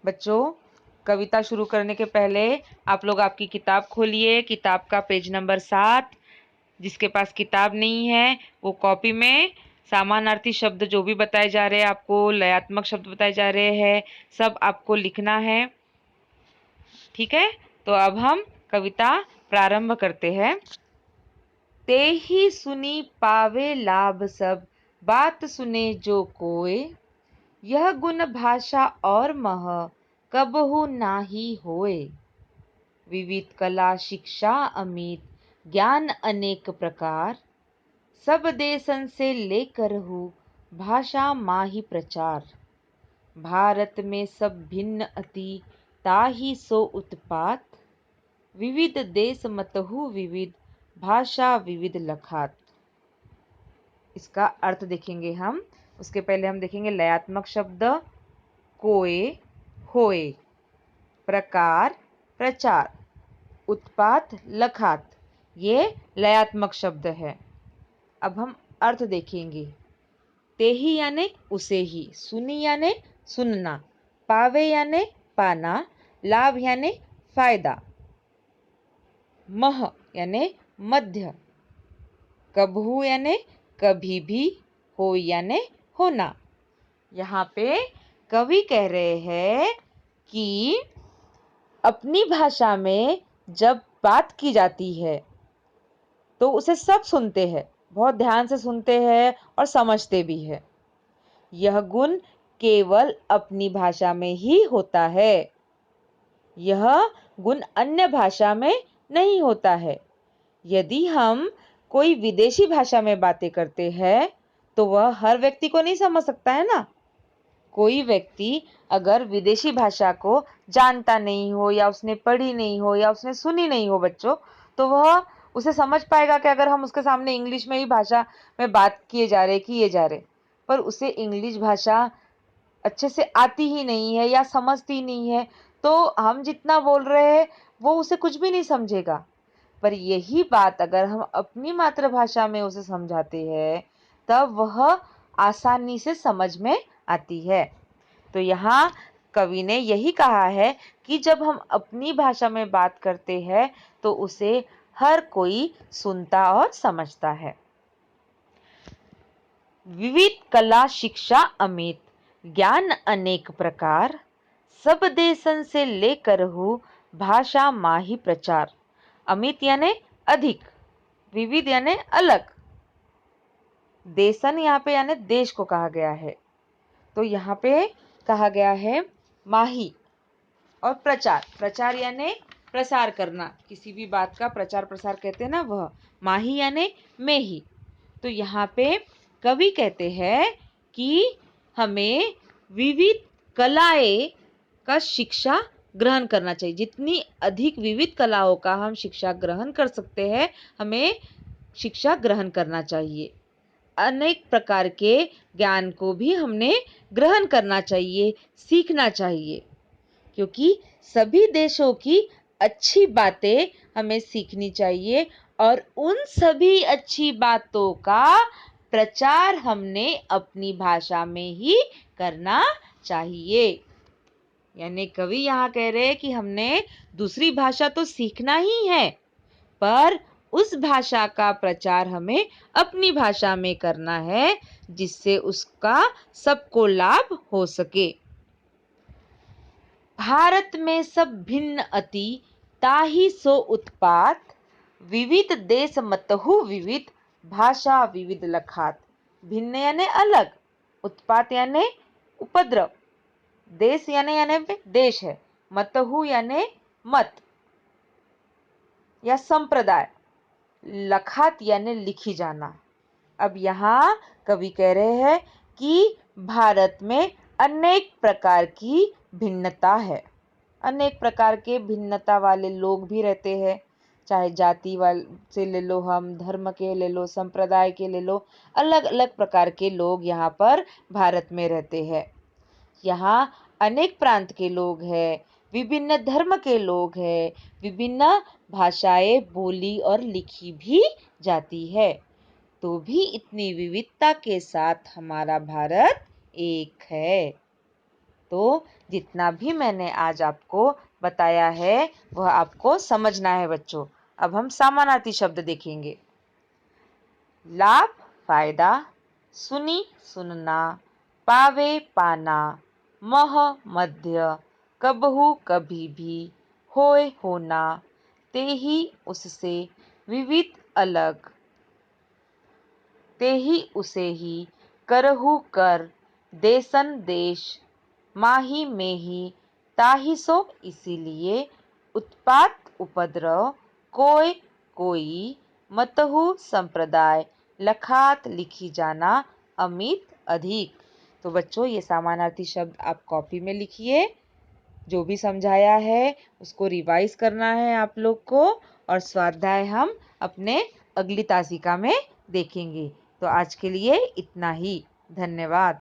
बच्चों, कविता शुरू करने के पहले आप लोग आपकी किताब खोलिए। किताब का पेज नंबर 7। जिसके पास किताब नहीं है वो कॉपी में समानार्थी शब्द जो भी बताए जा रहे हैं, आपको लयात्मक शब्द बताए जा रहे हैं, सब आपको लिखना है। ठीक है, तो अब हम कविता प्रारंभ करते हैं। ते ही सुनी पावे लाभ सब, बात सुने जो कोय, यह गुण भाषा और मह, कबहु नाही होय। विविध कला शिक्षा अमित, ज्ञान अनेक प्रकार, सब देशन से लेकर हूँ भाषा माही प्रचार। भारत में सब भिन्न अति, ताही सो उत्पात, विविध देश मतहु विविध, भाषा विविध लखात। इसका अर्थ देखेंगे हम। उसके पहले हम देखेंगे लयात्मक शब्द। कोय, होय, प्रकार, प्रचार, उत्पात, लखात, ये लयात्मक शब्द है। अब हम अर्थ देखेंगे। ते ही यानी उसे ही, सुनी यानी सुनना, पावे यानी पाना, लाभ यानी फायदा, मह यानी मध्य, कबहू यानी कभी भी, हो यानी होना। यहाँ पे कवि कह रहे हैं कि अपनी भाषा में जब बात की जाती है तो उसे सब सुनते हैं, बहुत ध्यान से सुनते हैं और समझते भी है। यह गुण केवल अपनी भाषा में ही होता है, यह गुण अन्य भाषा में नहीं होता है। यदि हम कोई विदेशी भाषा में बातें करते हैं तो वह हर व्यक्ति को नहीं समझ सकता है ना। कोई व्यक्ति अगर विदेशी भाषा को जानता नहीं हो, या उसने पढ़ी नहीं हो, या उसने सुनी नहीं हो बच्चों, तो वह उसे समझ पाएगा कि अगर हम उसके सामने इंग्लिश में ही भाषा में बात किए जा रहे, पर उसे इंग्लिश भाषा अच्छे से आती ही नहीं है या समझती नहीं है, तो हम जितना बोल रहे हैं वो उसे कुछ भी नहीं समझेगा। पर यही बात अगर हम अपनी मातृभाषा में उसे समझाते हैं तब वह आसानी से समझ में आती है। तो यहाँ कवि ने यही कहा है कि जब हम अपनी भाषा में बात करते हैं तो उसे हर कोई सुनता और समझता है। विविध कला शिक्षा अमित, ज्ञान अनेक प्रकार, सब देशन से लेकर हूँ भाषा माही प्रचार। अमित यानी अधिक, विविध यानी अलग, देशन यहाँ पे यानी देश को कहा गया है। तो यहाँ पे कहा गया है माही और प्रचार। प्रचार यानी प्रसार करना, किसी भी बात का प्रचार प्रसार कहते हैं ना, वह माही यानी में ही। तो यहाँ पे कवि कहते हैं कि हमें विविध कलाएं का शिक्षा ग्रहण करना चाहिए। जितनी अधिक विविध कलाओं का हम शिक्षा ग्रहण कर सकते हैं, हमें शिक्षा ग्रहण करना चाहिए। अनेक प्रकार के ज्ञान को भी हमने ग्रहण करना चाहिए, सीखना चाहिए, क्योंकि सभी देशों की अच्छी बातें हमें सीखनी चाहिए और उन सभी अच्छी बातों का प्रचार हमने अपनी भाषा में ही करना चाहिए। यानी कवि यहाँ कह रहे हैं कि हमने दूसरी भाषा तो सीखना ही है, पर उस भाषा का प्रचार हमें अपनी भाषा में करना है, जिससे उसका सबको लाभ हो सके। भारत में सब भिन्न अति, ताही सो उत्पात, विविध देश मतहु विविध, भाषा विविध लखात। भिन्न यानी अलग, उत्पात यानी उपद्रव, देश यानी देश है, मतहु यानी मत या संप्रदाय, लखात यानी लिखी जाना। अब यहाँ कवि कह रहे हैं कि भारत में अनेक प्रकार की भिन्नता है, अनेक प्रकार के भिन्नता वाले लोग भी रहते हैं, चाहे जाति वाले से ले लो, हम धर्म के ले लो, संप्रदाय के ले लो, अलग अलग प्रकार के लोग यहाँ पर भारत में रहते हैं। यहाँ अनेक प्रांत के लोग हैं, विभिन्न धर्म के लोग हैं, विभिन्न भाषाएं बोली और लिखी भी जाती है, तो भी इतनी विविधता के साथ हमारा भारत एक है। तो जितना भी मैंने आज आपको बताया है वह आपको समझना है बच्चों। अब हम समानार्थी शब्द देखेंगे। लाभ फायदा, सुनी सुनना, पावे पाना, मह मध्य, कबहू कभी भी, होय होना, तेही उससे, विविध अलग, तेही उसे ही, करहु कर, देसन देश, माही में ही, ताही सो इसीलिए, उत्पात उपद्रव, कोय कोई, मतहु संप्रदाय, लखात लिखी जाना, अमित अधिक। तो बच्चों ये समानार्थी शब्द आप कॉपी में लिखिए। जो भी समझाया है उसको रिवाइज करना है आप लोग को, और स्वाध्याय हम अपने अगली तासिका में देखेंगे। तो आज के लिए इतना ही। धन्यवाद।